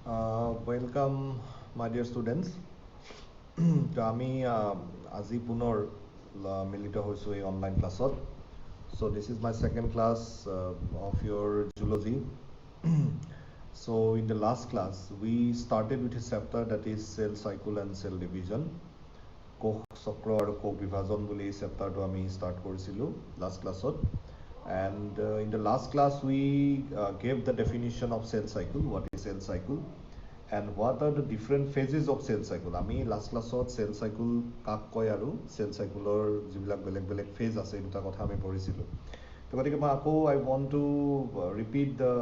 Welcome, my dear students. তো আমি আজি পুনৰ মিলিত হৈছোঁ এই অনলাইন ক্লাছত. So this is my second class of your zoology. So in the last class, we started with a chapter that is cell cycle and cell division. কোষ চক্ৰ আৰু কোষ বিভাজন বুলি এই চেপ্টাৰটো আমি ষ্টাৰ্ট কৰিছিলোঁ লাষ্ট ক্লাছত. And in the last class, we gave the definition of cell cycle. What is cell cycle? And what are the different phases of cell cycle? আমি last classত cell cycle কাক কয় আৰু cell cycleৰ যিবিলাক বেলেগ বেলেগ phase আছে এই দুটা কথা আমি পঢ়িছিলোঁ. তো গতিকে মই আকৌ I want to repeat the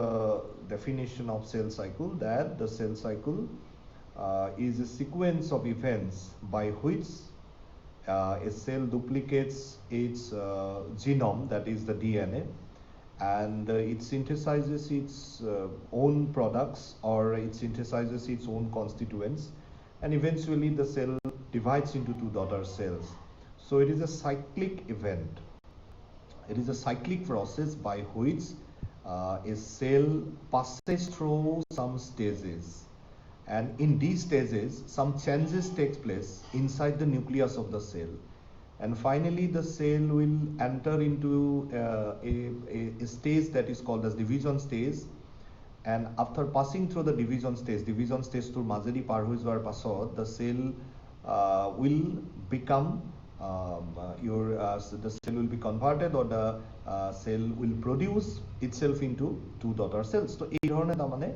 definition of cell cycle, that the cell cycle is a sequence of events by which a cell duplicates its genome, that is the DNA, and it synthesizes its own products, or it synthesizes its own constituents, and eventually the cell divides into two daughter cells. So it is a cyclic event. It is a cyclic process by which a cell passes through some stages, and in these stages some changes takes place inside the nucleus of the cell, and finally the cell will enter into a stage that is called as division stage. And after passing through the division stage to মাজেদি পাৰ হৈ যোৱাৰ পাছত the cell will become the cell will be converted, or the cell will produce itself into two daughter cells. তো এই ধৰণে তাৰমানে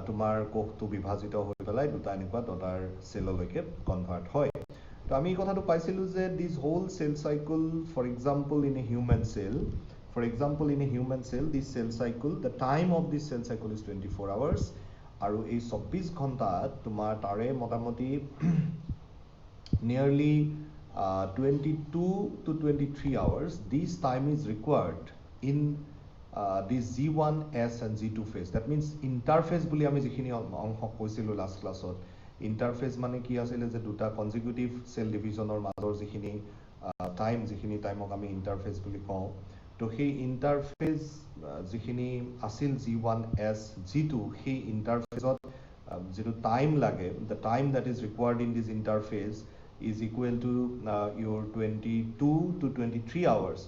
তোমাৰ কোষটো বিভাজিত হৈ পেলাই দুটা এনেকুৱা daughter cellলৈকে কনভাৰ্ট হয়. তো আমি এই কথাটো পাইছিলোঁ যে this whole cell cycle, for example in a human cell, this cell cycle, the time of this cell cycle is 24 hours, আৰু এই 24 ঘণ্টাত তোমাৰ তাৰে মোটামুটি nearly 22 to 23 hours, this time is required in this G1, S and G2 phase. That means interphase বুলি আমি যিখিনি অংশ কৈছিলোঁ লাষ্ট ক্লাছত. ইণ্টাৰফেজ মানে কি আছিলে যে দুটা কনজিকিউটিভ চেল ডিভিজনৰ মাজৰ যিখিনি টাইমক আমি ইণ্টাৰফেজ বুলি কওঁ. তো সেই ইণ্টাৰফেজ যিখিনি আছিল G1, S, G2, সেই ইণ্টাৰফেজত যিটো টাইম লাগে, the time that is required in this interphase is equal to your 22 to 23 hours.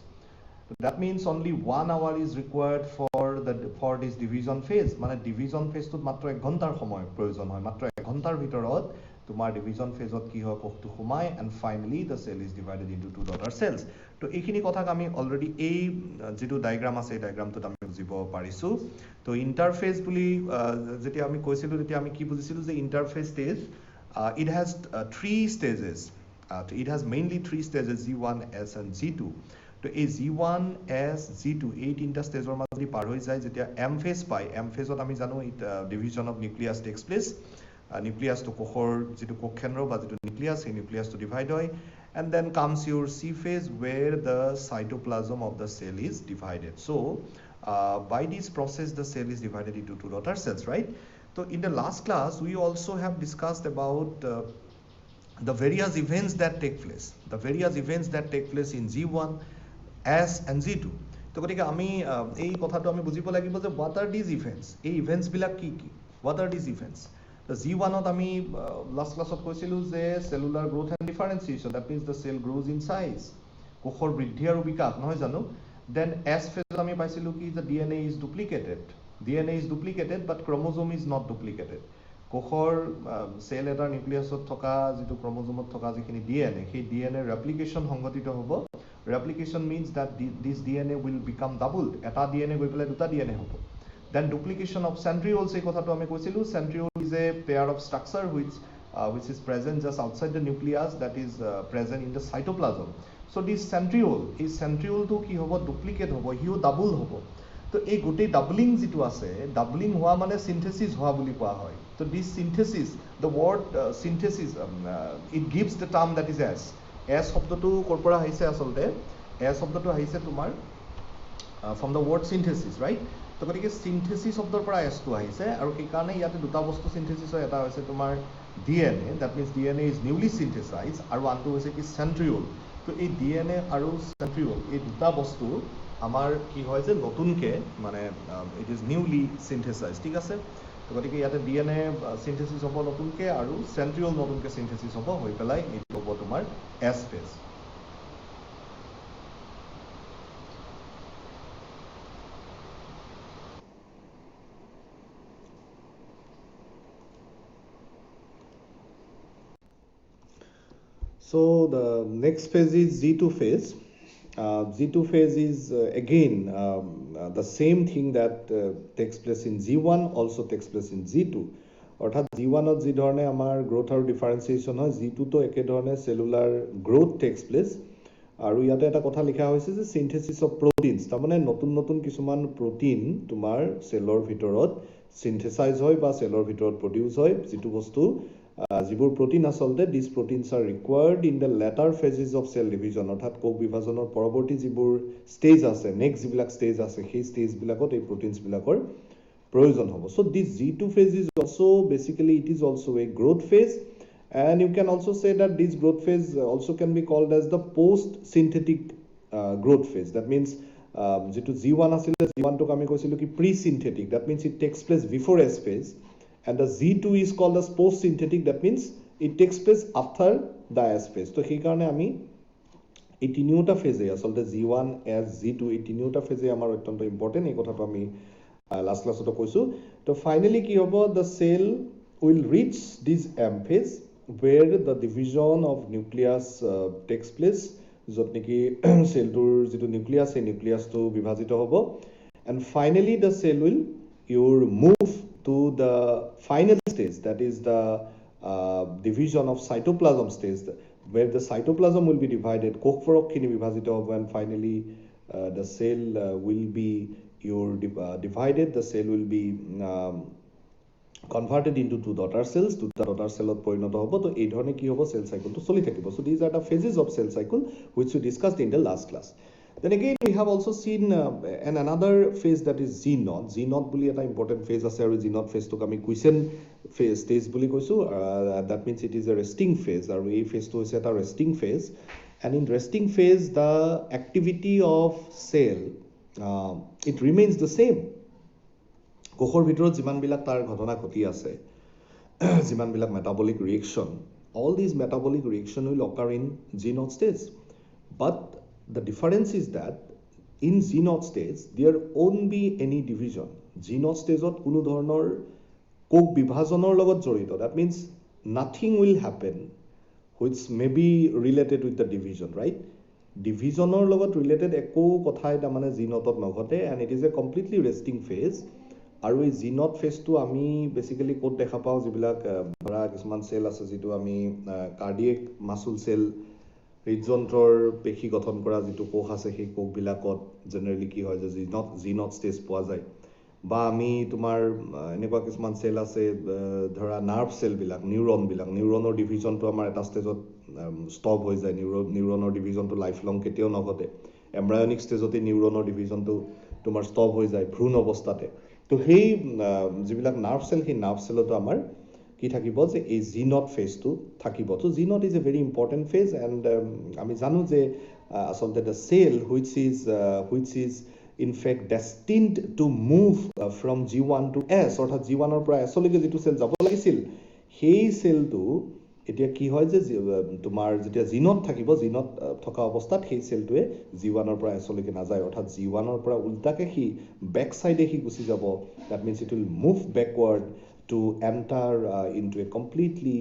That means only 1 hour is required for this division phase. মানে division phase টোত মাত্ৰ 1 ঘণ্টাৰ সময় প্ৰয়োজন হয়. মাত্ৰ 1 ঘণ্টাৰ ভিতৰত তোমাৰ division phase ত কি হয়, কোষটো সোমায়, and finally the cell is divided into two daughter cells. তো এইখিনি কথাক আমি অলৰেডি এই যিটো ডায়াগ্ৰাম আছে এই ডায়াগ্ৰামটোত আমি বুজিব পাৰিছোঁ. তো ইণ্টাৰফেজ বুলি যেতিয়া আমি কৈছিলোঁ তেতিয়া আমি কি বুজিছিলোঁ যে ইণ্টাৰফেজ stage it has three stages. It has mainly three stages, G1, S and G2. তো এই G1, S, G2 এই তিনিটা ষ্টেজৰ মাজেদি পাৰ হৈ যায় যেতিয়া M ফেজ পায়. M ফেজত আমি জানো division of nucleus takes place. নিউক্লিয়াছটো কোষৰ যিটো কোষকেন্দ্ৰ বা যিটো নিউক্লিয়াছ, সেই নিউক্লিয়াছটো ডিভাইড হয়. And then comes your C phase, where the cytoplasm of the cell is divided. So by this process the cell is divided into two daughter cells, right? So in the last class we also have discussed about the various events that take place in G1, S and G2. তো গতিকে আমি এই কথাটো আমি বুজিব লাগিব যে what are these events? এই ইভেন্টছ বিলাক কি কি? What are these events? তো G1ত আমি লাষ্ট ক্লাছত কৈছিলোঁ যে cellular growth and differentiation, that means the cell grows in size, কোষৰ বৃদ্ধি আৰু বিকাশ, নহয় জানো? Then S phase আমি পাইছিলোঁ কি যে DNA is duplicated but chromosome is not duplicated. কোষৰ সেল এটাৰ নিউক্লিয়াছত থকা যিটো ক্ৰমোজোমত থকা যিখিনি DNA, সেই DNA ৰেপ্লিকেশ্যন সংঘটিত হ'ব. Replication means that this DNA will become doubled. এটা DNA গৈ পেলাই দুটা DNA হ'ব. Then duplication of centrioles, এই কথাটো আমি কৈছিলোঁ. Centriole is a pair of structure which is present just outside the nucleus, that is present in the cytoplasm. So this centriole টো কি হ'ব, ডুপ্লিকেট হ'ব, হিও ডাবল হ'ব. তো এই গোটেই ডাবলিং যিটো আছে, ডাবলিং হোৱা মানে সিনথেসিস হোৱা বুলি কোৱা হয়. তো this synthesis, the word synthesis, it gives the term that is S শব্দটো ক'ৰ পৰা আহিছে আচলতে? S শব্দটো আহিছে তোমাৰ from the word synthesis, right? তো গতিকে সিনথেসিস শব্দৰ পৰা S টো আহিছে, আৰু সেইকাৰণে ইয়াতে দুটা বস্তু সিনথেসিস হয়. এটা হৈছে তোমাৰ DNA, that means DNA is newly synthesized, আৰু আনটো হৈছে কি centriole. তো এই DNA আৰু centriole এই দুটা বস্তু আমাৰ কি হয় যে নতুনকে মানে ইট ইজ নিউলি সিনথেসাইজ, ঠিক আছে? তো গতিকে ইয়াতে DNA সিনথেসিস হ'ব নতুনকৈ আৰু সেন্ট্ৰিঅল নতুনকৈ সিনথেসিস হ'ব হৈ পেলাই এইটো হ'ব তোমাৰ S phase So the next phase is Z2 phase. Z2 phase is again the same thing that takes place in Z1 also takes place in Z2. অৰ্থাৎ G1 ত যি ধৰণে আমাৰ গ্ৰোথ আৰু ডিফাৰেন্সিয়েশ্যন হয় G2 তো একে ধৰণে সেলুলাৰ গ্ৰোথ টেক্স প্লেস আৰু ইয়াতে এটা কথা লিখা হৈছে যে সিনথেসিস অফ প্ৰটিনছ তাৰমানে নতুন নতুন কিছুমান প্ৰটিন তোমাৰ সেলৰ ভিতৰত সিনথেসাইজ হয় বা সেলৰ ভিতৰত প্ৰডিউস হয় যেটো বস্তু যিবোৰ প্ৰটিন আসলতে this proteins are required in the later phases of cell division অৰ্থাৎ কোষ বিভাজনৰ পৰৱৰ্তী যিবোৰ ষ্টেজ আছে নেক্সট যিবিলাক ষ্টেজ আছে সেই ষ্টেজ বিলাকত এই প্ৰটিনছ বিলাকৰ প্ৰয়োজন হ'ব so this Z2 phase is also basically it is also a growth phase and you can also say that this growth phase also can be called as the post synthetic growth phase that means যেটো G1 আছিল G1 টোক আমি কৈছিলো কি pre synthetic that means it takes place before S phase and the Z2 is called as post synthetic that means it takes place after the S phase তো সেই কাৰণে আমি এই তিনিওটা ফেজে আসলতে G1 as Z2 এই তিনিওটা ফেজে আমাৰ অত্যন্ত ইম্পৰ্টেন্ট এই কথাটো আমি last class to কৈছো তো finally কি হ'ব the cell will reach this M phase where the division of nucleus takes place যত নেকি সেলটোৰ যেটো নিউক্লিয়াছ এই নিউক্লিয়াছটো বিভাজিত হ'ব and finally the cell will move to the final stage that is the division of cytoplasm stage where the cytoplasm will be divided কোষপৰকখিনি বিভাজিত হ'ব and finally the cell will be divided the cell will be converted into two daughter cells দুটা daughter cellত পৰিণত হ'ব তো এই ধৰণে কি হ'ব cell cycle টো চলি থাকিব so these are the phases of cell cycle which we discussed in the last class then again we have also seen another phase that is Z0 বুলি এটা important phase আছে আৰু Z0 phase টোক আমি quiescent phase stage বুলি কৈছো that means it is a resting phase আৰু এই phase টো হৈছে এটা resting phase and in resting phase the activity of cell it remains the same কোষৰ ভিতৰত যিমান বিলাক তাৰ ঘটনা ঘটি আছে যিমান বিলাক metabolic reaction all these metabolic reaction will occur in G0 stage but the difference is that in G0 stage there won't be any division G0 stage ত কোনো ধৰণৰ কোষ বিভাজনৰ লগত জড়িত that means nothing will happen which may be related with the division right divisionৰ লগত related একো কথাই তাৰ মানে G0 ত নঘটে and it is a completely resting phase আৰু এই Z0 ফেজটো আমি বেসিক্যালি কোড দেখা পাও যিবিলাক ধৰা কিছুমান সেল আছে যেটো আমি কাৰ্ডিয়েক মাসুল সেল হৃদযন্ত্ৰৰ পেশী গঠন কৰা যেটো কোষ আছে সেই কোষ বিলাকত জেনাৰেলি কি হয় যে Z0 স্টেজ পোৱা যায় বা আমি তোমাৰ এনেকুৱা কিছুমান সেল আছে ধৰা নাৰ্ভ সেল বিলাক নিউৰনৰ ডিভিজনটো আমাৰ এটা স্টেজত ষ্টপ হৈ যায় নিউৰনৰ ডিভিজনটো লাইফ লং কেতিয়াও নঘটে এমব্ৰায়নিক স্টেজতে নিউৰনৰ ডিভিজনটো তোমাৰ ষ্টপ হৈ যায় ভ্ৰূণ অৱস্থাতে তো সেই যিবিলাক নাৰ্ভ সেল সেই নাৰ্ভ সেলতো আমাৰ কি থাকিব যে এই Z0 ফেজটো থাকিব তো Z0 is a very important phase and আমি জানো যে আসলতে the cell which is in fact destined to move from G1 to S অৰ্থাৎ G1 ৰ পৰা S লৈকে যেটো সেল যাব লাগিছিল সেই সেলটো এতিয়া কি হয় যে তোমাৰ যেতিয়া Z0 থাকিব Z0 থকা অৱস্থাত সেই সেলটোৱে G1 ৰ পৰা S লৈকে নাযায় অৰ্থাৎ G1 ৰ পৰা উল্টাকে হি ব্যাক সাইডে হি গুছি যাব that means it will move backward to enter into a completely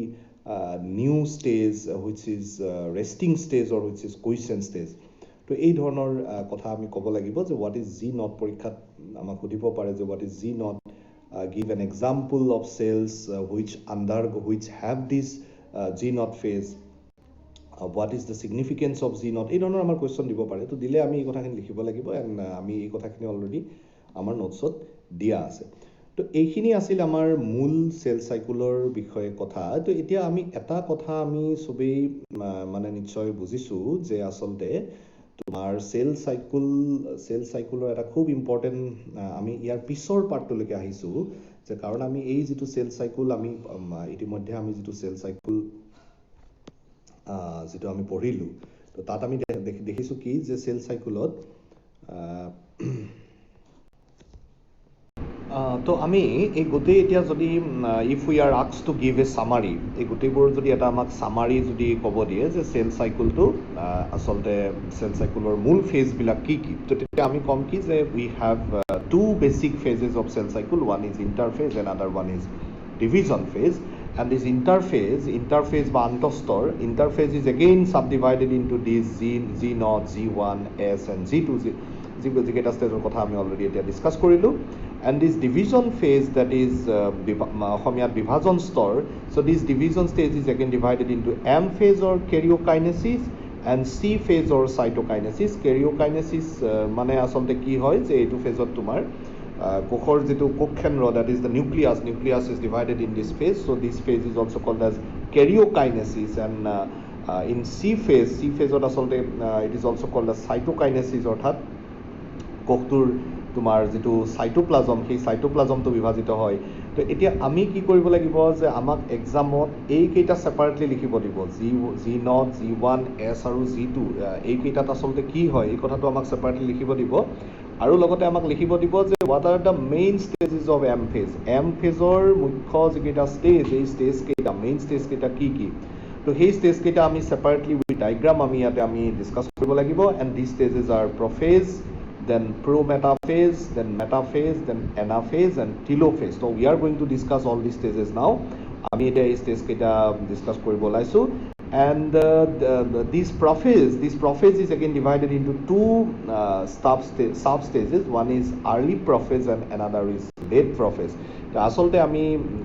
new stage which is resting stage or which is quiescent stage তো এই ধৰণৰ কথা আমি ক'ব লাগিব যে what is Z0 পৰীক্ষাত আমাক সুধিব পাৰে যে what is Z0 give an example of cells which have this G0 phase what is the significance of Z0 এই ধৰণৰ আমাৰ কোৱেশ্চন দিব পাৰে তো দিলে আমি এই কথাখিনি লিখিব লাগিব and আমি এই কথাখিনি অলৰেডি আমাৰ নোটছত দিয়া আছে তো এইখিনি আছিল আমাৰ মূল সেল সাইকেলৰ বিষয়ে কথা তো এতিয়া আমি এটা কথা আমি সবেই মানে নিশ্চয় বুজিছো যে আসলতে তোমাৰ সেল সাইকেলৰ এটা খুব ইম্পৰ্টেন্ট আমি ইয়াৰ পিছৰ পাৰ্টলৈকে আহিছো যে কাৰণ আমি এই যেটো সেল সাইকেল আমি ইতিমধ্যে আমি যেটো সেল সাইকেল যেটো আমি পঢ়িলো তো তাত আমি দেখিছো কি যে সেল সাইকেলত তো আমি এই গোটেই এতিয়া যদি if we are asked to give a summary, এই গোটেইবোৰ যদি এটা আমাক চামাৰী যদি ক'ব দিয়ে যে চেল চাইকেলটো আচলতে চেল চাইকেলৰ মূল ফেজবিলাক কি কি, তো তেতিয়া আমি ক'ম কি যে we have two basic phases of cell cycle, one is interphase and other one is division phase. And this interface বা আন্তঃস্তৰ, interface is again subdivided into these Z0, Z1, S and Z2, যিকেইটা ষ্টেজৰ কথা আমি already এতিয়া discuss কৰিলোঁ. And this division phase, that is অসমীয়াত বিভাজন স্তৰ, so this division stage is again divided into M phase or karyokinesis and C phase or cytokinesis. Karyokinesis মানে আচলতে কি হয় যে এইটো ফেজত তোমাৰ কোষৰ যিটো কোষকেন্দ্ৰ, that is the nucleus is divided in this phase, so this phase is also called as karyokinesis. And in C phase আচলতে it is also called as cytokinesis, অৰ্থাৎ কোষটোৰ তোমাৰ যিটো চাইটোপ্লাজম, সেই চাইটোপ্লাজমটো বিভাজিত হয়. তো এতিয়া আমি কি কৰিব লাগিব যে আমাক এক্সামত এইকেইটা ছেপাৰেটলি লিখিব দিব, Z0, Z1, S আৰু Z2, এইকেইটাত আচলতে কি হয় এই কথাটো আমাক ছেপাৰেটলি লিখিব দিব. আৰু লগতে আমাক লিখিব দিব যে what are the main stages of M phase, M ফেজৰ মুখ্য যিকেইটা ষ্টেজ, এই ষ্টেজকেইটা মেইন ষ্টেজকেইটা কি কি, তো সেই ষ্টেজকেইটা আমি ছেপাৰেটলি উইথ ডাইগ্ৰাম আমি ইয়াতে আমি ডিছকাছ কৰিব লাগিব. And this stages are prophase, then pro-metaphase, then metaphase, then anaphase and telophase. So we are going to discuss all these stages now. আমি এতিয়া এই ষ্টেজ কেইটা ডিছকাছ কৰিব ওলাইছোঁ. And this prophase is again divided into two sub stages. One is early prophase and another is late prophase. আচলতে আমি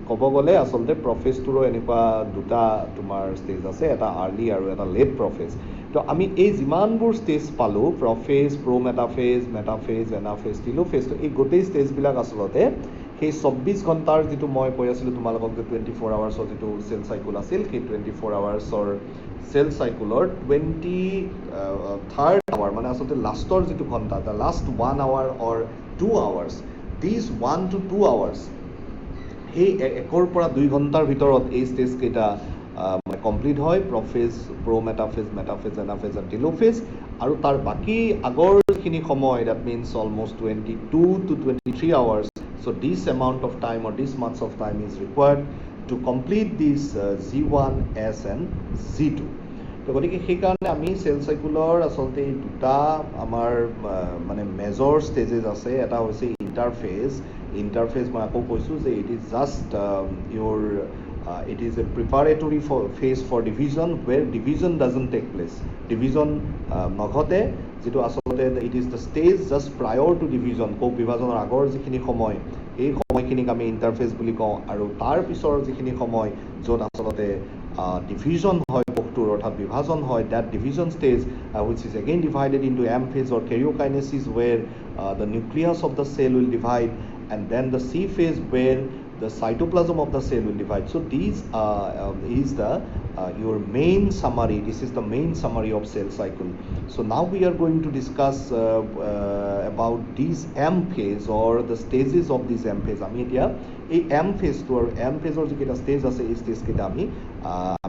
ক'ব গ'লে আচলতে প্ৰফেজটোৰো এনেকুৱা দুটা তোমাৰ ষ্টেজ আছে, এটা আৰ্লি আৰু এটা লেট প্ৰফেজ. তো আমি এই যিমানবোৰ ষ্টেজ পালোঁ, প্ৰফেজ, প্ৰ' মেটাফেজ, এনাফেজ, টিলোফেজ, তো এই গোটেই ষ্টেজবিলাক আচলতে সেই 24 ঘণ্টাৰ যিটো মই কৈ আছিলোঁ তোমালোকক যে 24 আৱাৰ্ছৰ যিটো চেল চাইকেল আছিল, সেই 24 আৱাৰ্ছৰ চেল চাইকেলৰ 23rd আৱাৰ, মানে আচলতে লাষ্টৰ যিটো ঘণ্টা, the last 1 hour or 2 hours, these 1 to 2 hours, সেই 1 পৰা 2 ঘণ্টাৰ ভিতৰত এই ষ্টেজকেইটা কমপ্লিট হয়, প্ৰফেজ, প্ৰ' মেটাফেজ, এনাফেজ এণ্ড টিলোফেজ. আৰু তাৰ বাকী আগৰ যিখিনি সময়, that means almost 22 to 23 hours. So this amount of time or this much of time is required to complete this Z1, S and Z2. তো গতিকে সেইকাৰণে আমি চেল চাইকেলৰ আচলতে দুটা আমাৰ মানে মেজৰ ষ্টেজেছ আছে. এটা হৈছে ইণ্টাৰফেজ, মই আকৌ কৈছোঁ যে it is just it is a preparatory phase for division, where division doesn't take place. Division নঘটে, যিটো আচলতে it is the stage just prior to division. কোষ বিভাজনৰ আগৰ যিখিনি সময়, এই সময়খিনিক আমি ইণ্টাৰফেজ বুলি কওঁ. আৰু তাৰ পিছৰ যিখিনি সময় য'ত আচলতে division হয় কোষটোৰ, অৰ্থাৎ বিভাজন হয়, that division stage which is again divided into M phase or karyokinesis, where the nucleus of the cell will divide, and then the C phase where the cytoplasm of the cell will divide. So these is the your main summary. This is the main summary of cell cycle. So now we are going to discuss about these M phase or the stages of this M phase. আমি এতিয়া এই M phase to M phase or যিকেইটা stage আছে, এই stage কেইটা আমি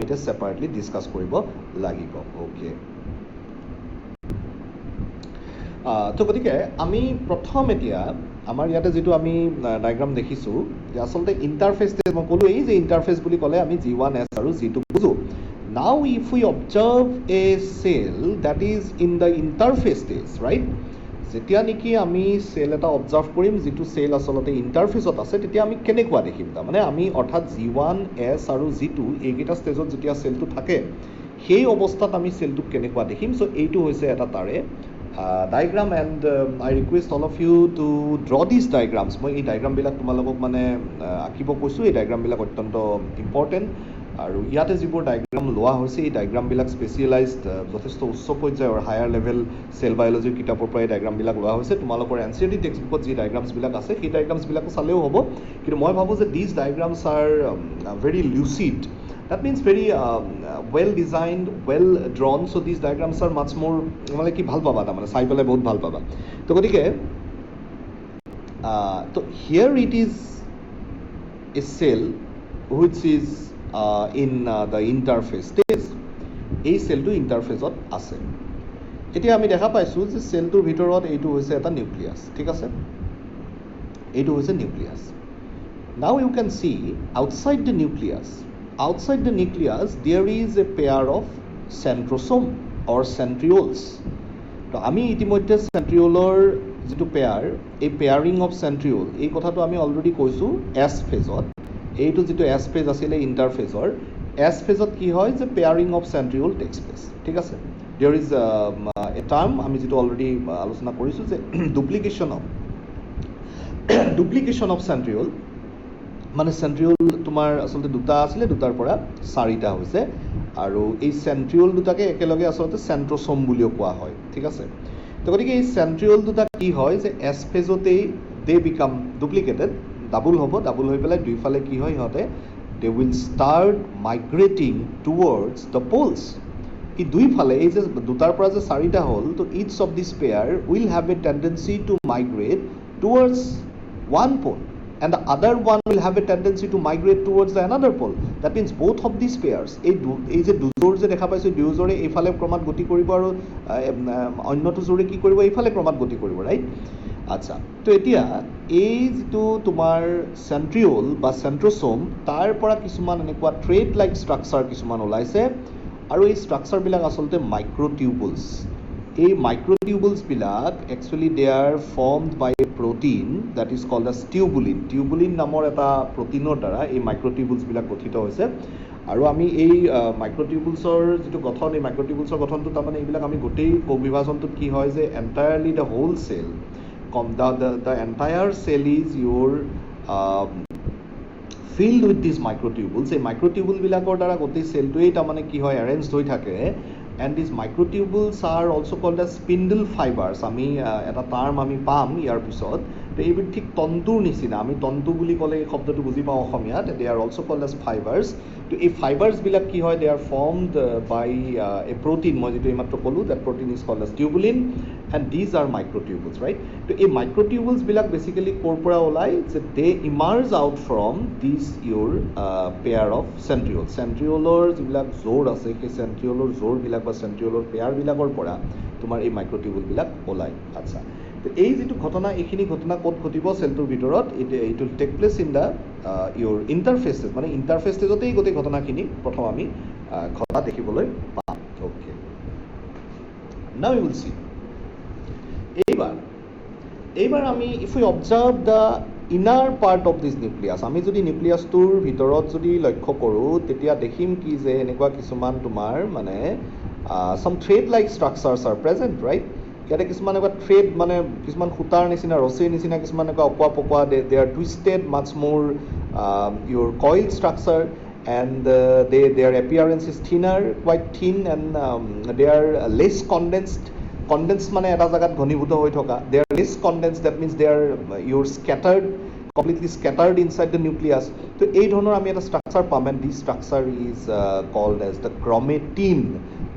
এতিয়া সেপাৰেটলি discuss কৰিব লাগিব. ওকে, তো গতিকে আমি প্ৰথম এতিয়া আমাৰ ইয়াতে যিটো আমি ডায়গ্ৰাম দেখিছোঁ, যে আচলতে ইণ্টাৰফেচ ষ্টেজ, মই ক'লোঁ এই যে ইণ্টাৰফেচ বুলি ক'লে আমি G1, S আৰু Z2 বুজোঁ. Now if we observe a cell that is in the interface stage, right, যেতিয়া নেকি আমি চেল এটা অবজাৰ্ভ কৰিম যিটো চেল আচলতে ইণ্টাৰফেচত আছে, তেতিয়া আমি কেনেকুৱা দেখিম, তাৰমানে আমি অৰ্থাৎ G1, S আৰু Z2 এইকেইটা ষ্টেজত যেতিয়া চেলটো থাকে, সেই অৱস্থাত আমি চেলটোক কেনেকুৱা দেখিম. চ' এইটো হৈছে এটা তাৰে diagram, and I request all of you to draw these diagrams. মই এই ডায়গ্ৰামবিলাক তোমালোকক মানে আঁকিব কৈছোঁ. এই ডায়গ্ৰামবিলাক অত্যন্ত ইম্পৰ্টেণ্ট, আৰু ইয়াতে যিবোৰ ডায়গ্ৰাম লোৱা হৈছে, এই ডায়গ্ৰামবিলাক স্পেচিয়েলাইজড যথেষ্ট উচ্চ পৰ্যায়ৰ হায়াৰ লেভেল চেল বায়'লজিৰ কিতাপৰ পৰা এই ডায়গ্ৰামবিলাক লোৱা হৈছে. তোমালোকৰ NCERT টেক্সটবুকত যি ডায়গ্ৰামছবিলাক আছে, সেই ডায়গ্ৰামছবিলাকো চালেও হ'ব, কিন্তু মই ভাবোঁ যে these diagrams are very lucid. That means very well designed, well drawn. So these diagrams are much more মানে কি ভাল পাবা, তাৰমানে চাই পেলাই বহুত ভাল পাবা. তো গতিকে তো here it is a cell which is in the interface stage. এই চেলটো ইণ্টাৰফেজত আছে. এতিয়া আমি দেখা পাইছোঁ যে চেলটোৰ ভিতৰত এইটো হৈছে এটা নিউক্লিয়াছ, ঠিক আছে. এইটো হৈছে nucleus now you can see outside the nucleus there is a pair of centrosome or centrioles তো আমি ইতিমধ্যে centriolৰ যেটো পেয়াৰ এই পেয়াৰিং অফ centriole এই কথাটো আমি অলৰেডি কৈছো s ফেজত এইটো যেটো s ফেজ আছিল ইন্টাৰফেজৰ s ফেজত কি হয় যে pairing of centriole takes place ঠিক আছে there is a term আমি যেটো অলৰেডি আলোচনা কৰিছো যে duplication of centriole মানে centriole তোমাৰ আসলতে দুটা আছিল দুটাৰ পৰা চাৰিটা হৈছে আৰু এই centriole দুটাকে একেলগে আসলতে centrosome বুলিও কোৱা হয় ঠিক আছে তো গতিকে এই centriole দুটা কি হয় যে s ফেজতেই they become duplicated double হৈ পেলাই দুইফালে কি হয় হতে they will start migrating towards the poles এই দুইফালে এই যে দুটাৰ পৰা যে চাৰিটা হল তো each of this pair will have a tendency to migrate towards one pole and the other one will have a tendency to migrate towards the another pole that means both of these pairs এই যে দুজোৰ যে দেখা পাইছো দুজোৰে এইফালে ক্ৰমাত গতি কৰিব আৰু অন্যটো জোৰে কি কৰিব এইফালে ক্ৰমাত গতি কৰিব ৰাইট আচ্ছা তো এতিয়া এই যেটো তোমাৰ সেন্ট্ৰিওল বা সেন্ট্ৰোসোম তাৰ পৰা কিছুমান এনেকুৱা থ্ৰেড লাইক ষ্ট্ৰাকচাৰ কিছুমান ওলাইছে আৰু এই ষ্ট্ৰাকচাৰ বিলাক আসলতে মাইক্ৰোটিউবুলছ এই মাইক্ৰোটিউবুলছ বিলাক actually they are formed by a protein that is called as tubulin নামৰ এটা প্ৰটিনৰ দ্বাৰা এই মাইক্ৰোটিউবুলছ বিলাক গঠিত হৈছে আৰু আমি এই মাইক্ৰোটিউবুলছৰ যেটো গঠন এই মাইক্ৰোটিউবুলছৰ গঠনটো তাৰমানে এইবিলাক আমি গোটেই কোষ বিভাজনটোত কি হয় যে entirely the whole cell the entire cell is your filled with these microtubules এই microtubule বিলাকৰ দ্বাৰা গোটেই সেলটোই তাৰমানে কি হয় arranged হৈ থাকে and these microtubules are also called as spindle fibers আমি এটা টার্ম আমি পাম ইয়াৰ পিছত তো এইবোৰ ঠিক তন্তুৰ নিচিনা আমি তন্তু বুলি ক'লে এই শব্দটো বুজি পাওঁ অসমীয়াত they are also called as fibers তো এই fibers বিলাক কি হয় they are formed by a protein মই যেটো এইমাত্ৰ ক'লো that protein is called as tubulin and these are microtubules right তো এই microtubules বিলাক basically ক'ৰ পৰা ওলাই যে they emerge out from these your pair of centrioleৰ যিবিলাক জোৰ আছে সেই centrioleৰ জোৰ বিলাক বা centrioleৰ পেয়াৰ বিলাকৰ পৰা তোমাৰ এই মাইক্ৰোটিউবুল বিলাক ওলাই আচ্ছা তো এই যেটো ঘটনা এইখিনি ঘটনা ক'ত ঘটিব সেলটোৰ ভিতৰত it will take place in the your interphases মানে ইন্টাৰফেসতেই গোটেই ঘটনাখিনি প্ৰথম আমি ঘটা দেখিবলৈ পাম okay now you will see এইবাৰ আমি if we observe the inner part of this nucleus আমি যদি নিউক্লিয়াছটোৰ ভিতৰত যদি লক্ষ্য কৰোঁ তেতিয়া দেখিম কি যে এনেকুৱা কিছুমান তোমাৰ মানে some thread like structures are present right ইয়াতে কিছুমান এনেকুৱা থ্ৰেড মানে কিছুমান সুতাৰ নিচিনা ৰছীৰ নিচিনা কিছুমান এনেকুৱা অকোৱা they are twisted much more your coiled structure and their appearance is thinner quite thin and they are less condensed মানে এটা জায়গাত ঘনীভূত হৈ থকা they are less condensed that means they are you're completely scattered inside the nucleus তো এই ধৰণৰ আমি এটা structure পাম and this structure is called as the chromatin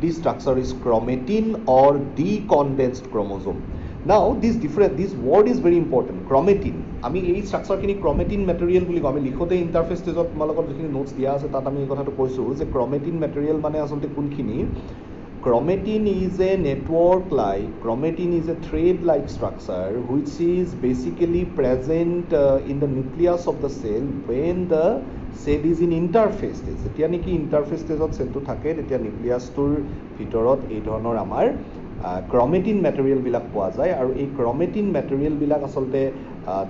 this structure is chromatin or decondensed chromosome now this word is very important chromatin আমি এই structure খিনি chromatin material বুলি কওঁ আমি লিখোতে ইন্টাৰফেস ষ্টেজত তোমালোকৰ যিখিনি নোটস দিয়া আছে তাত আমি এই কথাটো কৈছো যে chromatin material মানে আসলতে কোনখিনি chromatin is a chromatin is a thread-like structure which is basically present in the nucleus of the cell when the cell is in interphase stage. যেতিয়া নেকি interphase stage cellটো থাকে তেতিয়া নিউক্লিয়াছটোৰ ভিতৰত এই ধৰণৰ আমাৰ chromatin material বিলাক পোৱা যায় আৰু এই chromatin material বিলাক আসলতে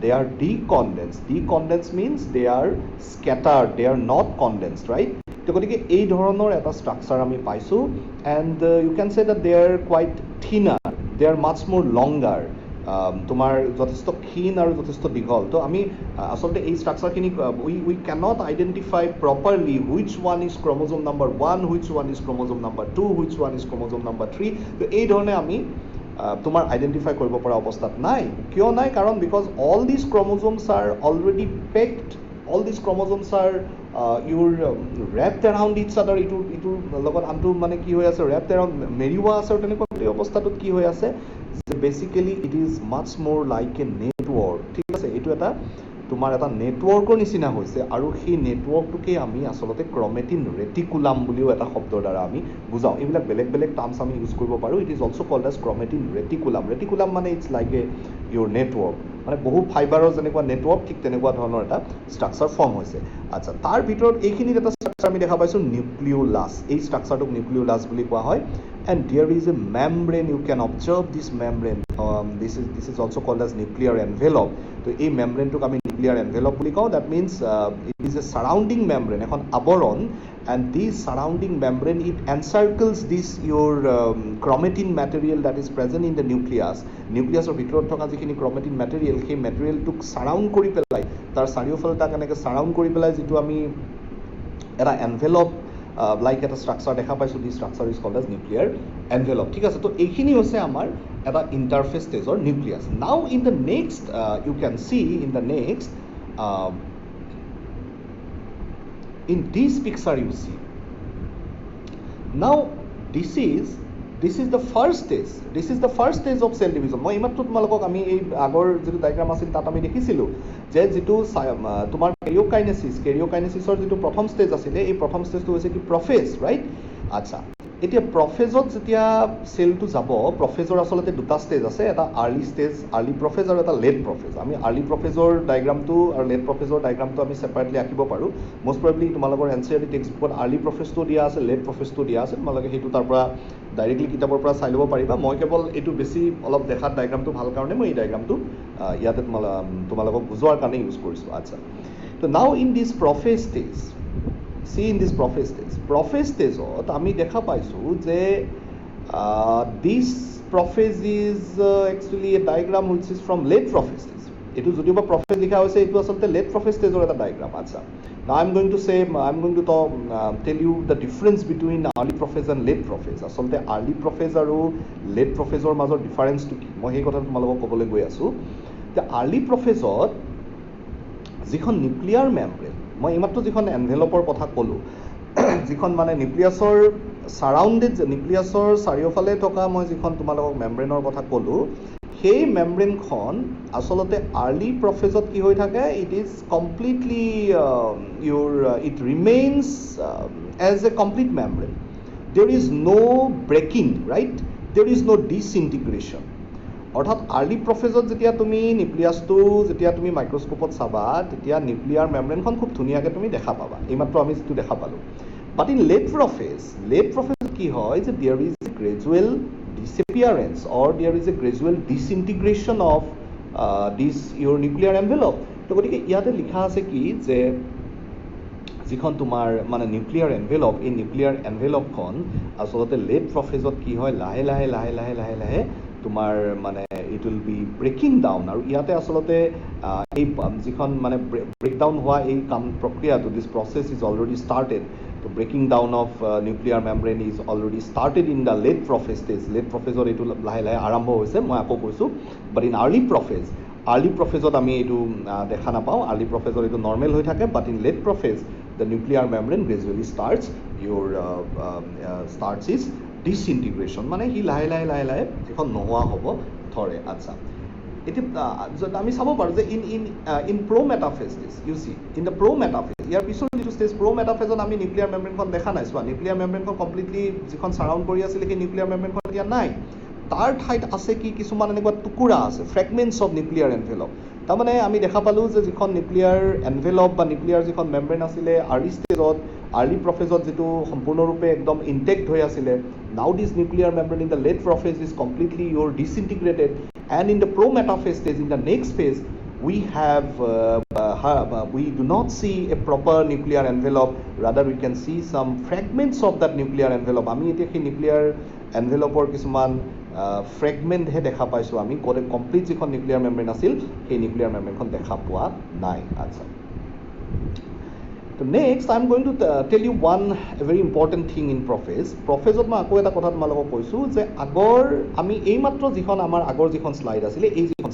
they are decondensed means they are scattered they are not condensed right তো গতিকে এই ধৰণৰ এটা ষ্ট্ৰাকচাৰ আমি পাইছো and you can say that they are quite thinner they are much more longer তোমাৰ যথেষ্ট ক্ষীণ আৰু যথেষ্ট দীঘল তো আমি আসলতে এই ষ্ট্ৰাকচাৰখিনি we cannot identify properly which one is chromosome number 1 which one is chromosome number 2 which one is chromosome number 3 তো এই ধৰণে আমি তোমাৰ আইডেন্টিফাই কৰিব পৰা অৱস্থাত নাই কিয় নাই কাৰণ because all these chromosomes are already packed all these chromosomes are wrapped around each other ইটোৰ লগত আনটো মানে কি হৈ আছে wrapped around মেৰিওৱা আছে তেনেকুৱা অৱস্থাটোত কি হৈ আছে basically it is much more like a network ঠিক আছে এইটো এটা তোমাৰ এটা নেটৱৰ্কৰ নিচিনা হৈছে আৰু সেই নেটৱৰ্কটোকে আমি আচলতে ক্ৰমেটিন ৰেটিকুলাম বুলিও এটা শব্দৰ দ্বাৰা আমি বুজাওঁ এইবিলাক বেলেগ বেলেগ টাৰ্মছ আমি ইউজ কৰিব পাৰোঁ it is also' called as chromatin reticulum মানে it's like a your network মানে বহু ফাইবাৰৰ যেনেকুৱা নেটৱৰ্ক ঠিক তেনেকুৱা ধৰণৰ এটা ষ্ট্ৰাকচাৰ ফৰ্ম হৈছে আচ্ছা তাৰ ভিতৰত এইখিনিত এটা ষ্ট্ৰাকচাৰ আমি দেখা পাইছোঁ নিউক্লিওলাছ এই ষ্ট্ৰাকচাৰটোক নিউক্লিওলাছ বুলি কোৱা হয় and there is a membrane you can observe this membrane this is also called as nuclear envelope তো এই মেমব্ৰেনটোক আমি nuclear envelope বুলি কওঁ that means it is a surrounding membrane এখন আৱৰণ and this surrounding membrane it encircles this your chromatin material that is present in the nucleusৰ ভিতৰত থকা যিখিনি chromatin material সেই materialটোক সাৰাউণ্ড কৰি পেলাই তাৰ চাৰিওফালে তাক এনেকৈ সাৰাউণ্ড কৰি পেলাই যিটো আমি এটা envelope like এটা structure দেখা পাইছোঁ this structure is called as nuclear envelope ঠিক আছে তো এইখিনি হৈছে আমাৰ এটা interface stage nucleus now in the next you can see in the next in this picture you see now this is the first stage of cell division মই ইমাত্ৰ তোমালোকক আমি এই আগৰ যেটো ডায়াগ্ৰাম আছিল তাত আমি দেখিছিলোঁ যে যেটো তোমাৰ কেৰিওকাইনেসিছৰ যেটো প্ৰথম ষ্টেজ আছিল এই প্ৰথম ষ্টেজটো হৈছে কি প্ৰফেজ ৰাইট আচ্ছা এতিয়া প্ৰফেজত যেতিয়া সেলটো যাব প্ৰফেজৰ আচলতে দুটা ষ্টেজ আছে এটা আৰ্লি প্ৰফেজ আৰু এটা লেট প্ৰফেজ আমি আৰ্লি প্ৰফেজৰ ডায়াগ্ৰামটো আৰু লেট প্ৰফেজৰ ডায়াগ্ৰামটো আমি সেপাৰেটলি আঁকিব পাৰোঁ মোষ্ট প্ৰবেবলি তোমালোকৰ এনচিইআৰটি টেক্সটবুকত আৰ্লি প্ৰফেজটো দিয়া আছে লেট প্ৰফেজটো দিয়া আছে তোমালোকে সেইটো তাৰ পৰা ডাইৰেক্টলি কিতাপৰ পৰা চাই ল'ব পাৰিবা মই কেৱল এইটো বেছি অলপ দেখাত ডায়াগ্ৰামটো ভাল কাৰণে মই এই ডায়াগ্ৰামটো ইয়াতে তোমালোকক বুজোৱাৰ কাৰণে ইউজ কৰিছোঁ আচ্ছা তো now in this prophase stage see in this prophet stage আমি দেখা পাইছোঁ যে this prophet is actually a diagram which is from late prophet stage এটো যদিও বা prophet লিখা হৈছে এটো আসলে late prophet stage এটা diagram আচ্ছা now I'm going to tell you the difference between early prophet and late prophet আসলে early prophet আৰু late prophet ৰ মাজৰ ডিফাৰেন্স কি মই এই কথা তোমালোকক ক'বলৈ গৈ আছো যে early prophet যিখন নিউক্লিয়াৰ মেমব্ৰেন মই এইমাত্ৰ যিখন এনভেলপৰ কথা ক'লোঁ যিখন মানে নিউক্লিয়াছৰ সাৰাউণ্ডেড নিউক্লিয়াছৰ চাৰিওফালে থকা মই যিখন তোমালোকক মেমব্ৰেনৰ কথা ক'লোঁ সেই মেমব্ৰেনখন আচলতে আৰ্লি প্ৰফেজত কি হৈ থাকে it is completely it remains as a complete membrane there is no' breaking right there is no' disintegration অৰ্থাৎ আৰ্লি প্ৰফেজত যেতিয়া তুমি নিউক্লিয়াছটো যেতিয়া তুমি মাইক্ৰস্কোপত চাবা তেতিয়া নিউক্লিয়াৰ মেমব্ৰেনখন খুব ধুনীয়াকৈ তুমি দেখা পাবা এইমাত্ৰ আমি যিটো দেখা পালোঁ বাট ইন লেট প্ৰফেজ কি হয় যে there is a gradual disappearance or there is a gradual disintegration of this your nuclear envelope তো গতিকে ইয়াতে লিখা আছে কি যে যিখন তোমাৰ মানে নিউক্লিয়াৰ এনভেলপ এই নিউক্লিয়াৰ এনভেলপখন আচলতে লেট প্ৰফেজত কি হয় লাহে লাহে তোমাৰ মানে it will be breaking down আৰু ইয়াতে আচলতে এই যিখন মানে ব্ৰেকডাউন হোৱা এই কাম প্ৰক্ৰিয়াটো this process is already started তো breaking down of nuclear membrane is already started in the late prophase stage late প্ৰফেজত এইটো লাহে আৰম্ভ হৈছে মই আকৌ কৈছোঁ বাট ইন আৰ্লি প্ৰফেজত আমি এইটো দেখা নাপাওঁ আৰ্লি প্ৰফেজত এইটো নৰ্মেল হৈ থাকে but in late prophase the nuclear membrane gradually starts is disintegration মানে সি লাহে এখন নোহোৱা হ'ব ধৰে আচ্ছা এতিয়া আমি চাব পাৰোঁ যে in prometaphase you see in the prometaphase ইয়াৰ পিছৰ যিটো ষ্টেজ প্ৰ'মেটাফেজত আমি নিউক্লিয়াৰ মেমব্ৰেনখন দেখা নাই চোৱা নিউক্লিয়াৰ মেমব্ৰেনখন কমপ্লিটলি যিখন ছাৰাউণ্ড কৰি আছিলে সেই নিউক্লিয়াৰ মেমব্ৰেনখন এতিয়া নাই তাৰ ঠাইত আছে কি কিছুমান এনেকুৱা টুকুৰা আছে ফ্ৰেগমেণ্টছ অফ নিউক্লিয়াৰ এনভেলপ তাৰমানে আমি দেখা পালোঁ যে যিখন নিউক্লিয়াৰ এনভেলপ বা নিউক্লিয়াৰ যিখন মেমব্ৰেন আছিলে আৰ্লি প্ৰফেজত যিটো সম্পূৰ্ণৰূপে একদম ইনটেক্ট হৈ আছিলে now this nuclear membrane in the late prophase is completely disintegrated and in the prometaphase stage in the next phase we do not see a proper nuclear envelope, rather we can see some fragments of that nuclear envelope. আমি এতিয়া সেই nuclear envelopeৰ কিছুমান ফ্ৰেগমেণ্ট হে দেখা পাইছোঁ আমি complete যিখন nuclear membrane আছিল সেই নিউক্লিয়াৰ মেমব্ৰেনখন দেখা পোৱা নাই আচ্ছা তো next I am going to tell you one very important thing in প্ৰফেজত মই আকৌ এটা কথা তোমালোকক কৈছোঁ যে আমি এইমাত্ৰ যিখন আমাৰ আগৰ যিখন শ্লাইড আছিলে এই যিখন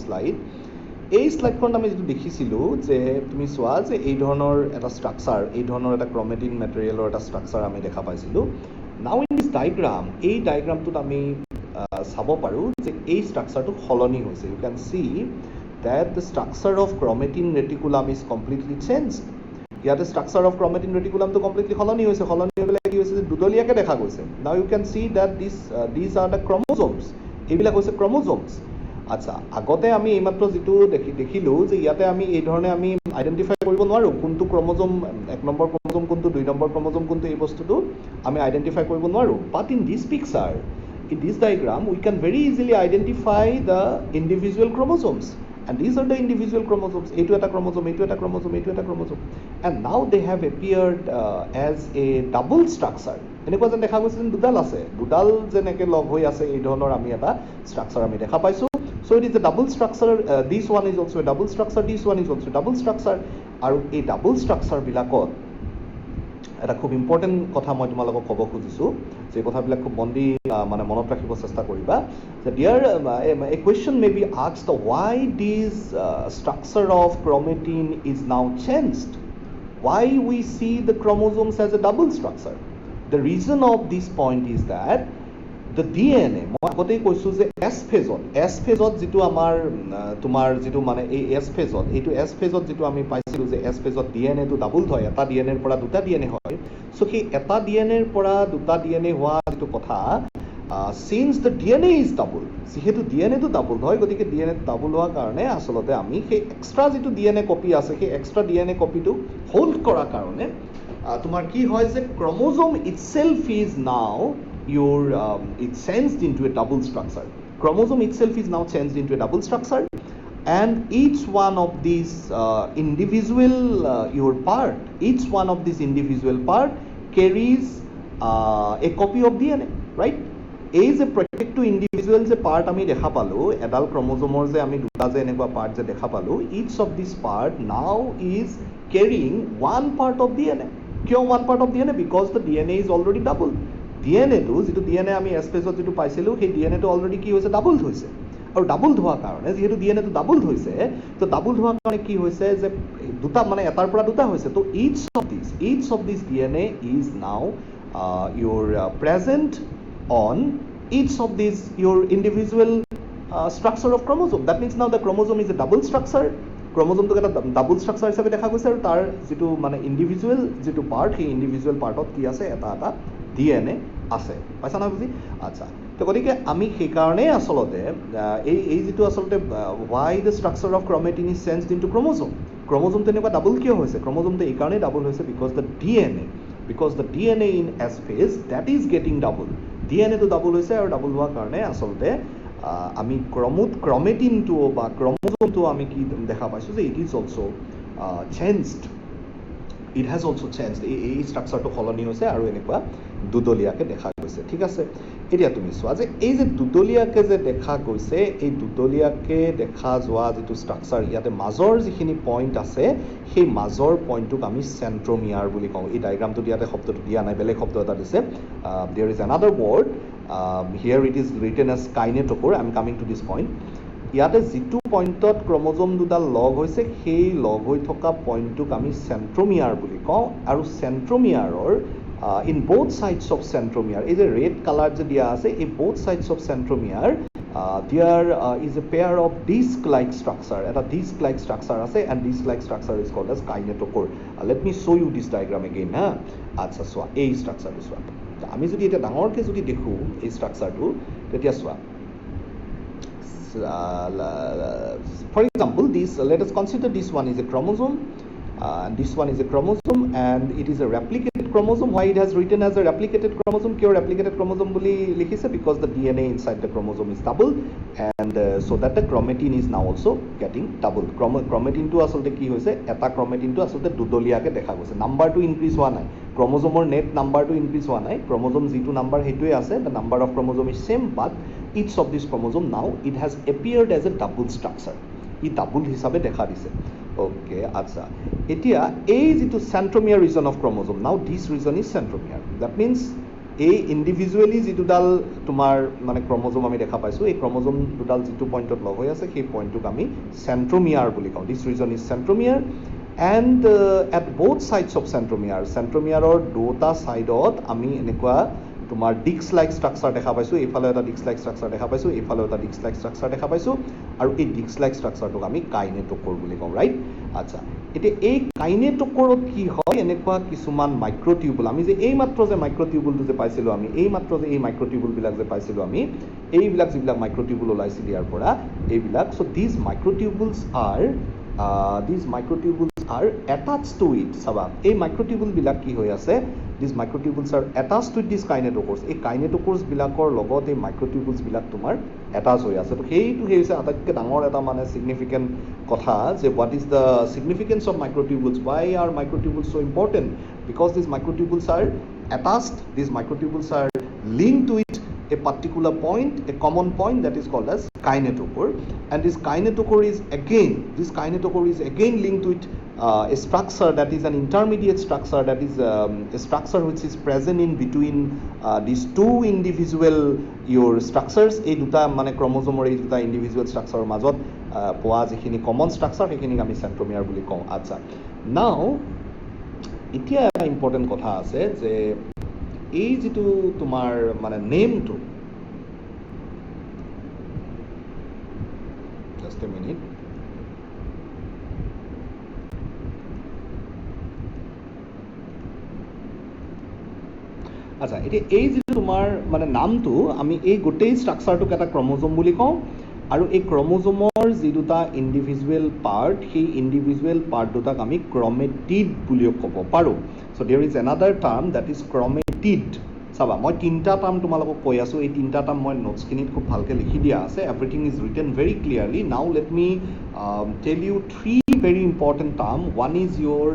এই শ্লাইডখনত আমি যিটো দেখিছিলোঁ যে তুমি চোৱা যে এই ধৰণৰ এটা ষ্ট্ৰাকচাৰ এই ধৰণৰ এটা ক্ৰমেটিন মেটেৰিয়েলৰ এটা ষ্ট্ৰাকচাৰ আমি দেখা পাইছিলোঁ নাও ইন দিছ এই ডায়েগ্ৰামটোত আমি চাব পাৰোঁ যে এই ষ্ট্ৰাকচাৰটো সলনি হৈছে you can see that the structure of chromatin reticulum is completely changed. Here the structure of chromatin reticulum to completely holoni hoise dudoliake dekha goise. Now you can see that these are the chromosomes. Ebilak hoise chromosomes. আচ্ছা আগতে আমি এইমাত্ৰ যেটো দেখিলোঁ যে ইয়াতে আমি এই ধৰণে আমি আইডেন্টিফাই কৰিব নোৱাৰো কোনটো ক্ৰমোজোম 1 নম্বৰ ক্ৰমোজোম কোনটো 2 নম্বৰ ক্ৰমোজোম কোনটো এই বস্তুটো আমি আইডেন্টিফাই কৰিব নোৱাৰো but in this picture in this diagram we can very easily identify the individual chromosomes and these are the individual chromosomes etu eta chromosome etu eta chromosome etu eta chromosome and now they have appeared as a double structure এনেকুৱা যেন দেখা গৈছে দুডাল যেনেকে লগ হৈ আছে এই ধৰণৰ আমি এটা স্ট্ৰাকচাৰ আমি দেখা পাইছো so it is a double structure this one is also a double structure this one is also a double structure আৰু এই ডাবল স্ট্ৰাকচাৰ বিলাকত এটা খুব ইম্পৰ্টেন্ট কথা মই তোমালোকক ক'ব খুজিছো যে কথাবিলাক খুব মন দি মানে মনত ৰাখিব চেষ্টা কৰিবা যে dear a question may be asked why this structure of chromatin is now changed why we see the chromosomes as a double structure the reason of this point is that the DNA মই আগতেই কৈছো যে S phase যেটো আমাৰ তোমাৰ যেটো মানে এই S phase এইটো S phase যেটো আমি পাইছিলো যে S phase DNA টো ডাবল হয় এটা DNA ৰ পৰা দুটা DNA হয় সো কি এটা DNA ৰ পৰা দুটা DNA হোৱা যেটো কথা since the DNA is double যেহেতু DNA টো ডাবল হয় গতিকে DNA টো ডাবল হোৱাৰ কাৰণে আসলতে আমি সেই এক্সট্ৰা যেটো DNA কপি আছে সেই এক্সট্ৰা DNA কপিটো হোল্ড কৰাৰ কাৰণে তোমাৰ কি হয় যে ক্ৰোমোজোম itself is now it's changed into a double structure. Chromosome itself is now changed into a double structure, and each one of these individual part carries a copy of DNA, right? এই যে প্ৰত্যেকটো ইন্ডিভিজুৱেল যে part আমি দেখা পালো এডাল ক্ৰোমোজোমৰ যে আমি দুটা যে এনেকুৱা পাৰ্ট যে দেখা পালো each of this part now is carrying one part of DNA. কিয় one part of DNA? Because the DNA is already double. DNA টো যেটো DNA আমি S phase যেটো পাইছিলো সেই DNA টো অলৰেডি কি হৈছে ডাবল হৈছে আৰু ডাবল হোৱাৰ কাৰণে যেহেতু DNA টো ডাবল হৈছে তো ডাবল হোৱাৰ কাৰণে কি হৈছে যে দুটা মানে এটাৰ পৰা দুটা হৈছে তো each of these DNA is now present on each of these your individual structure of chromosome that means now the chromosome is a double structure chromosome to এটা ডাবল স্ট্রাকচার হিচাপে দেখা গৈছে আৰু তাৰ যেটো মানে ইন্ডিভিজুৱেল যেটো পাৰ্ট সেই ইন্ডিভিজুৱেল পাৰ্টত কি আছে এটা DNA আছে পাইছা না বুজি আচ্ছা তো গতিকে আমি সেই কাৰণে আসলতে এই যেটো আসলতে why the structure of chromatin is changed into chromosome তেনেকুৱা ডাবল কিয় হৈছে chromosome তো এই কাৰণে ডাবল হৈছে because the DNA in S phase that is getting double DNA তো ডাবল হৈছে আৰু ডাবল হোৱাৰ কাৰণে আসলতে আমি chromatin to বা chromosome to আমি কি দেখা পাইছো যে it is also changed it has also changed এই স্ট্রাকচারটো সলনি হৈছে আৰু এনেকুৱা দুদলিয়াকে দেখা গৈছে ঠিক আছে এতিয়া তুমি চোৱা যে এই যে দুদলিয়াকে যে দেখা গৈছে এই দুদলিয়াকে দেখা যোৱা যেটো স্ট্ৰাকচাৰ ইয়াতে মাজৰ যিখিনি পইণ্ট আছে সেই মাজৰ পইণ্টটোক আমি সেন্ট্ৰোমিয়াৰ বুলি কওঁ এই ডায়াগ্ৰামটো ইয়াতে শব্দটো দিয়া নাই বেলেগ শব্দ এটা দিছে there is another word here it is written as kinetochore I am coming to this point ইয়াতে যেটো পইণ্টত ক্ৰোমোজোম দুডাল লগ হৈছে সেই লগ হৈ থকা পইণ্টটোক আমি সেন্ট্ৰোমিয়াৰ বুলি কওঁ আৰু সেন্ট্ৰোমিয়াৰৰ in both sides of centromere is a red color je dia ase in both sides of centromere there is a pair of disc like structure eta disc like structure ase and disc like structure is called as kinetochore let me show you this diagram again ha acha so ei structure to swa ami jodi eta dangor ke jodi dekhu ei structure to tetia swa for example this let us consider this one is a chromosome and this one is a chromosome and it is a replicated chromosome why it has written as a replicated chromosome kyo replicated chromosome boli likhise because the DNA inside the chromosome is double and so that the chromatin is now also getting double chromatin to asolte ki hoise eta chromatin to asolte dudolia ke dekha goise number to increase howa nai chromosome net number to increase howa nai chromosome g2 number hetue ase the number of chromosome is same but each of this chromosome now it has appeared as a double structure E double হিসাবে দেখা দিছে okay acha etia ei jitu centromere region of chromosome now this region is centromere that means a individually jitu dal tumar mane chromosome ami dekha paisu ei chromosome dudal jitu point ot log hoy ase সেই point tuk ami centromere boli kau this region is centromere and at both sides of centromere or dota side ot ami enekwa তোমাৰ disk like structure দেখা পাইছোঁ, এইফালে এটা disk like structure দেখা পাইছোঁ, এইফালে এটা ডিস্ক লাইক ষ্ট্ৰাকচাৰ দেখা পাইছোঁ, আৰু এই ডিস্ক লাইক ষ্ট্ৰাকচাৰটোক আমি কাইনেট'কৰ বুলি কওঁ, ৰাইট? আচ্ছা, এতিয়া এই কাইনেট'কৰত কি হয়, এনেকুৱা কিছুমান মাইক্ৰ'টিউবুল, আমি যে এইমাত্ৰ যে মাইক্ৰ'টিউবুলটো যে পাইছিলোঁ আমি, এইমাত্ৰ যে এই মাইক্ৰ'টিউবুলবিলাক যে পাইছিলোঁ আমি, এইবিলাক যিবিলাক মাইক্ৰ'টিউবুল ওলাইছিল ইয়াৰ পৰা, এইবিলাক, চ' these মাইক্ৰ'টিউবুলছ are attached to it. চাবা, এই মাইক্ৰ'টিউবুলবিলাক কি হৈ আছে, these microtubules are attached to these kinetochores. এই kinetochores বিলাকৰ লগত এই microtubules বিলাক তোমাৰ attach হৈ আছে। তো সেইটো হৈছে আটাইতকৈ ডাঙৰ এটা মানে significant কথা যে what is the significance of microtubules? Why are microtubules so important? Because these microtubules are attached, these microtubules are linked to it a particular point, a common point that is called as kinetochore, and this kinetochore is again linked to it a structure that is an intermediate structure, that is a structure which is present in between these two individual your structures. এই দুটা মানে ক্ৰমোজোমৰ এই দুটা individual ষ্ট্ৰাকচাৰৰ মাজত পোৱা যিখিনি common structure সেইখিনিক আমি চেন্ট্ৰমিয়াৰ বুলি কওঁ। আচ্ছা, নাও এতিয়া এটা ইম্পৰ্টেণ্ট কথা আছে যে এই যিটো তোমাৰ মানে নেমটো, জাষ্ট এ মিনিট, আচ্ছা, এতিয়া এই যিটো তোমাৰ মানে নামটো, আমি এই গোটেই ষ্ট্ৰাকচাৰটোক এটা ক্ৰমোজোম বুলি কওঁ, আৰু এই ক্ৰমোজোমৰ যি দুটা ইণ্ডিভিজুৱেল পাৰ্ট, সেই ইণ্ডিভিজুৱেল পাৰ্ট দুটাক আমি ক্ৰমেটিড বুলিও ক'ব পাৰোঁ। So' there is another term that is chromatid. চাবা, মই তিনিটা টাৰ্ম তোমালোকক কৈ আছোঁ, এই তিনিটা টাৰ্ম মই নোটছখিনিত খুব ভালকৈ লিখি দিয়া আছে, everything is written very clearly. Now let me tell you three very important term. One is your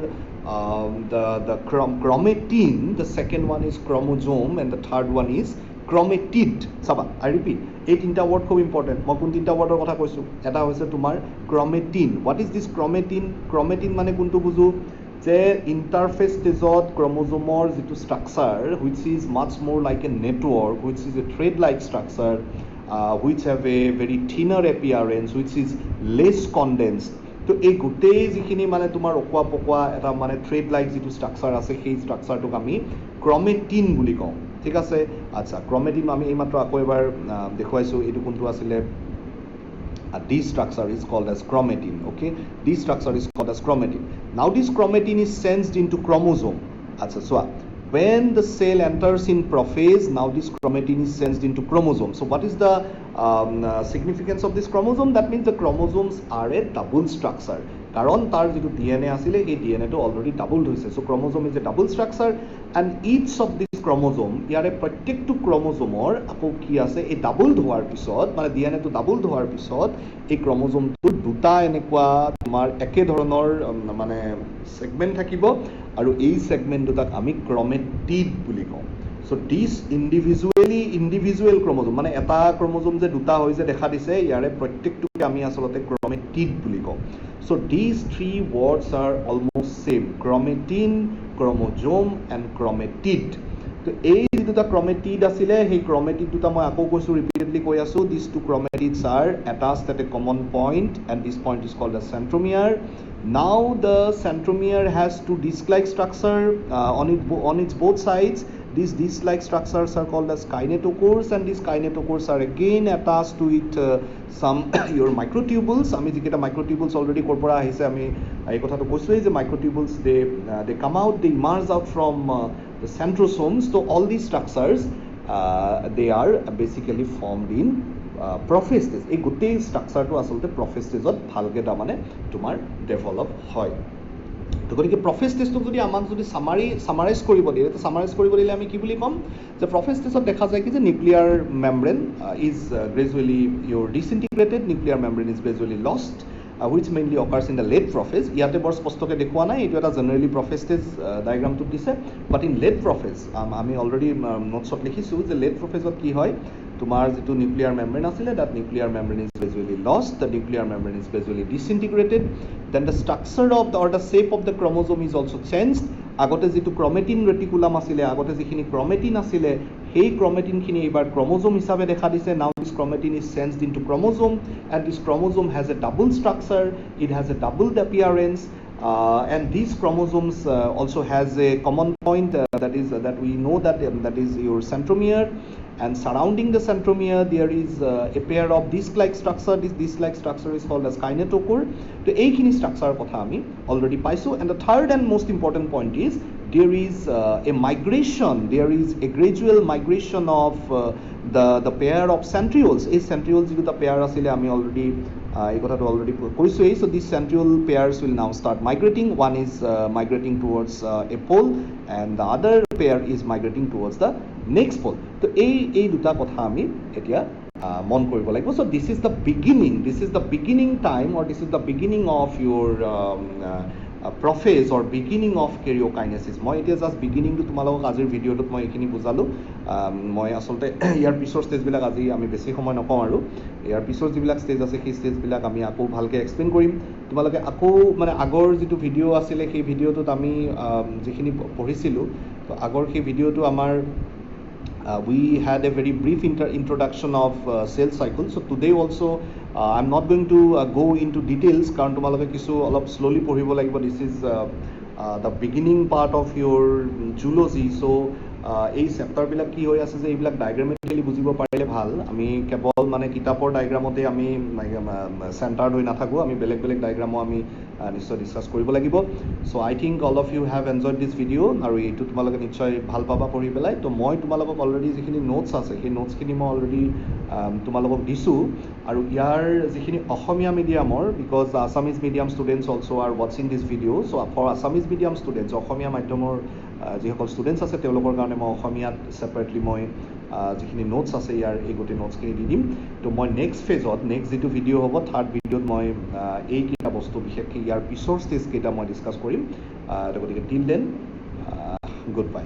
the chromatin, the second one is chromosome, and the third one is chromatid. চাবা, I repeat, এই তিনিটা word খুব important. মই কোন তিনিটা ৱৰ্ডৰ কথা কৈছোঁ? এটা হৈছে তোমাৰ chromatin. What is this chromatin? Chromatin মানে কোনটো বুজো? যে ইণ্টাৰফেচ ষ্টেজত ক্ৰমোজোমৰ যিটো structure, which is much more like a network, which is a thread-like structure, which have a very thinner appearance, which is less condensed. তো এই গোটেই যিখিনি মানে তোমাৰ অকোৱা পকোৱা এটা মানে থ্ৰেড লাইক যিটো ষ্ট্ৰাকচাৰ আছে, সেই ষ্ট্ৰাকচাৰটোক আমি ক্ৰমেটিন বুলি কওঁ, ঠিক আছে? আচ্ছা, ক্ৰমেটিন আমি এইমাত্ৰ আকৌ এবাৰ দেখুৱাইছোঁ, এইটো কোনটো আছিলে? This structure is called as chromatin, okay? This structure is called as chromatin. Now this chromatin is sensed into chromosome. Achha, so when the cell enters in prophase, now this chromatin is sensed into chromosome. So what is the significance of this chromosome? That means the chromosomes are a double structure. কারণ তার যেটো DNA আছিলে, এই DNAটো already doubled হৈছে। So chromosome is a double structure, and each of this chromosome, ইয়াৰে প্ৰত্যেকটো ক্ৰমোজোমৰ আকৌ কি আছে, এই ডাবলড হোৱাৰ পিছত, মানে DNAটো ডাবলড হোৱাৰ পিছত এই ক্ৰমোজোমটোৰ দুটা এনেকুৱা তোমাৰ একে ধৰণৰ মানে ছেগমেণ্ট থাকিব, আৰু এই ছেগমেণ্ট দুটাক আমি ক্ৰমেটিড বুলি কওঁ। চ' দিছ ইণ্ডিভিজুৱেল ক্ৰমোজোম, মানে এটা ক্ৰমোজোম যে দুটা হৈ যে দেখা দিছে, ইয়াৰে প্ৰত্যেকটোকে আমি আচলতে ক্ৰমেটিড বুলি কওঁ। So these three words are almost same: chromatin, chromosome, and chromatid. তো এই দুটা chromatid আছিলে, সেই chromatid দুটা মই আকৌ কৈছোঁ, ৰিপিটেডলি কৈ আছোঁ, these two chromatids are attached at a common point, and this point is called a centromere. Now the centromere has two disc-like structure on its both sides. These disc-like structures are called as kinetochores, and these kinetochores are again attached to it some your microtubules. আমি যিকেইটা microtubules already ক'ৰ পৰা আহিছে, আমি এই কথাটো কৈছোঁৱেই যে microtubules they come out, they emerge out from the centrosomes. So all these structures they are basically formed in prophase stage. এই গোটেই ষ্ট্ৰাকচাৰটো আচলতে prophase stageত ভালকৈ তাৰমানে তোমাৰ ডেভেলপ হয়। তো গতিকে প্ৰফেজ টেষ্টটোক যদি আমাক যদি সামাৰাইজ কৰিব দিয়ে, তো সামাৰাইজ কৰিব দিলে আমি কি বুলি ক'ম? যে প্ৰফেজ টেষ্টত দেখা যায় কি যে nuclear membrane is gradually your disintegrated, nuclear membrane is gradually lost, which mainly occurs in the late prophase. ইয়াতে বৰ স্পষ্টকৈ দেখুওৱা নাই, এইটো এটা জেনেৰেলি প্ৰফেজ ষ্টেজ ডায়েগ্ৰামটোত দিছে, বাট ইন লেট প্ৰফেজ আমি অলৰেডি নোটছত লিখিছোঁ যে লেট প্ৰফেজত কি হয়, তোমাৰ যিটো নিউক্লিয়াৰ মেমব্ৰেন আছিলে, that nuclear membrane is gradually lost, the nuclear membrane is gradually disintegrated, then the structure of the or the shape of the chromosome is also changed. আগতে যিটো ক্ৰমেটিন ৰেটিকুলাম আছিলে, আগতে যিখিনি ক্ৰমেটিন আছিলে, সেই ক্ৰমেটিনখিনি এইবাৰ ক্ৰমোজোম হিচাপে দেখা দিছে। Now this chromatin is changed into chromosome, and this chromosome has a double structure, it has a doubled appearance, And these chromosomes also has a common point that we know that is your centromere, and surrounding the centromere there is a pair of disc-like structure. This disc-like structure is called as kinetochore. So এইখিনি structure কথা আমি already পাইছো. And the third and most important point is there is a migration, there is a gradual migration of the pair of centrioles. এই centrioles যিটো pair আছিলে আমি already এই কথাটো already কৈছোৱেই. So these centriole pairs will now start migrating. One is migrating towards a pole and the other pair is migrating towards the next pole. তো এই দুটা কথা আমি এতিয়া মন কৰিব লাগিব. So this is the beginning time, or this is the beginning of your prophase or beginning of karyokinesis. মই এতিয়া জাষ্ট বিগিনিংটো তোমালোকক আজিৰ ভিডিঅ'টোত মই এইখিনি বুজালোঁ. মই আচলতে ইয়াৰ পিছৰ ষ্টেজবিলাক আজি আমি বেছি সময় নকওঁ, আৰু ইয়াৰ পিছৰ যিবিলাক ষ্টেজ আছে সেই ষ্টেজবিলাক আমি আকৌ ভালকৈ এক্সপ্লেইন কৰিম. তোমালোকে আকৌ মানে আগৰ যিটো ভিডিঅ' আছিলে সেই ভিডিঅ'টোত আমি যিখিনি পঢ়িছিলোঁ, তো আগৰ সেই ভিডিঅ'টো আমাৰ we had a very brief introduction of cell cycle. So today also I'm not going to go into details কাৰণ তোমালোকে কিছু অলপ slowly পঢ়িব লাগিব. This is the beginning part of your zoology. So এই চেপ্টাৰবিলাক কি হৈ আছে যে এইবিলাক ডায়েগ্ৰামেটিকেলি বুজিব পাৰিলে ভাল. আমি কেৱল মানে কিতাপৰ ডায়েগ্ৰামতে আমি চেণ্টাৰ্ড হৈ নাথাকোঁ, আমি বেলেগ বেলেগ ডায়েগ্ৰামো আমি নিশ্চয় ডিছকাছ কৰিব লাগিব. So' I think all of you have enjoyed this video', আৰু এইটো তোমালোকে নিশ্চয় ভাল পাবা পঢ়ি পেলাই. তো মই তোমালোকক অলৰেডি যিখিনি নোটছ আছে সেই নোটছখিনি মই অলৰেডি তোমালোকক দিছোঁ, আৰু ইয়াৰ যিখিনি অসমীয়া মিডিয়ামৰ, because Assamese medium students also' are ৱাচিং this video', so' for Assamese medium students, Asamiya মাধ্যমৰ যিসকল ষ্টুডেণ্টছ আছে তেওঁলোকৰ কাৰণে মই অসমীয়াত ছেপাৰেটলি মই যিখিনি নোটছ আছে ইয়াৰ এই গোটেই নোটছখিনি দি দিম. তো মই নেক্সট ফেজত, নেক্সট যিটো ভিডিঅ' হ'ব, থাৰ্ড ভিডিঅ'ত মই এইকেইটা বস্তু বিশেষকৈ ইয়াৰ পিছৰ ষ্টেজকেইটা মই ডিছকাছ কৰিম. গতিকে টিল দেন, গুড বাই.